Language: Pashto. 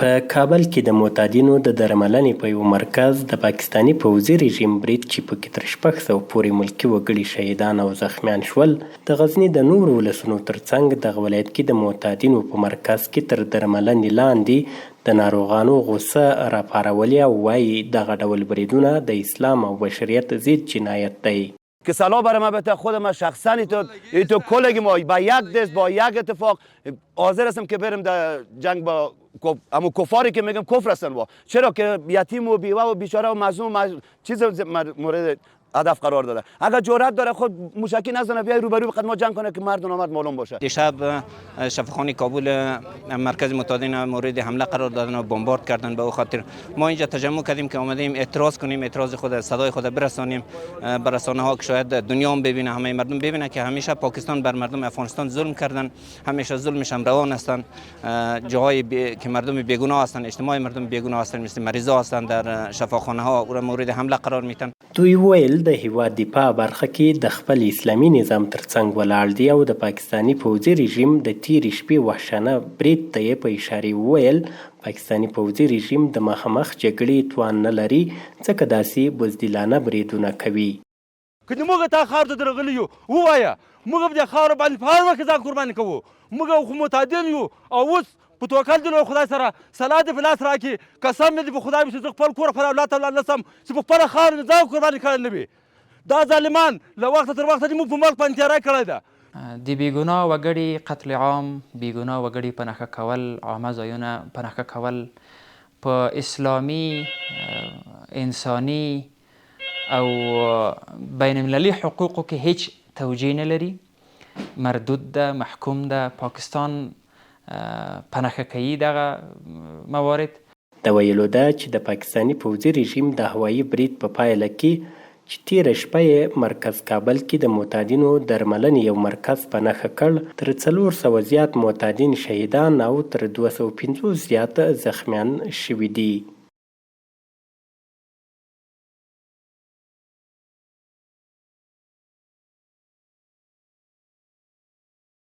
په کابل کې د معتادینو د درملنې په یو مرکز د پاکستاني پوځي رژیم برید چې پکې تر 600 پورې ملکي وګړي شهیدان او زخمیان شول، د غزني د نورو ولسونو ترڅنګ دغه ولایت کې د معتادینو په مرکز کې تر درملنې لاندې د ناروغانو غوسه راپارولې او وایي دغه ډول بریدونه د اسلام او بشریت ضد جنایت دی. که سلا برای من بده خودم شخصا تو کلگی ما با یک دست با یک اتفاق حاضر هستم که برم در جنگ با اما کفاری که میگم کفر هستن با چرا که یتیم و بیوه و بیچاره و مظلوم چیز مورد هدف قرار داده. اگر جرأت داره خود موشکی نزنه بیای روبرو بخواد ما جنگ کنه که مرد و نامرد معلوم باشه. دیشب شفاخانه کابل مرکز معتادین مورد حمله قرار دادن و بمبارد کردن. به او خاطر ما اینجا تجمع کردیم که اومدیم اعتراض کنیم، اعتراض خود صدای خود برسانیم بر رسانه ها که شاید دنیا هم ببینه، همه مردم ببینه که همیشه پاکستان بر مردم افغانستان ظلم کردن، همیشه ظلمش هم روان هستن. جاهای که مردم بیگناه هستن، اجتماع مردم بیگناه هستن، مثل مریضا هستن در شفاخانه ها او مورد حمله قرار میتن. دوی ویل د هیواد دفاع برخه کې د خپل اسلامي نظام ترڅنګ ولاړ دي او د پاکستاني پوځي رژیم د تیرې شپې وحشانه برید ته یې په اشارې وویل پاکستاني پوځي رژیم د مخامخ جګړې توان نه لري ځکه داسې بزدلانه بریدونه کوي. که موږ تا خاورو ته درغلي یو ووایه موږ به د خاورو باندې په هر وخت ځان قرباني کوو. موږ خو معتادین یو او اوس په توکل دی له خدای سره سلا دې په لاس راکړي قسم مې دې په خدای چې زه خپل کور خپل اولاد ته ولاړ نشم چې په خپله خاوره مې ځان قرباني کړی نه وي. دا ظالمان له وخته تر وخته زموږ په ملک باندې تیاری کړی ده. د بیګناه وګړي قتل عام، بیګناه وګړي په نښه کول، عامه ځایونه په نښه کول په اسلامي انساني او بین المللي حقوقو کې هیڅ توجیه نه لري، مردود ده، محکوم ده. پاکستان په نښه کوي دغه موارد. د ویلو ده چې د پاکستاني پوځي رژیم د هوایي برید په پایله کې چې تیره شپه یې مرکز کابل کې د معتادینو درملنې یو مرکز په نښه کړ، تر 400 زیات معتادین شهیدان او تر 250 زیات زخمیان شوي دي.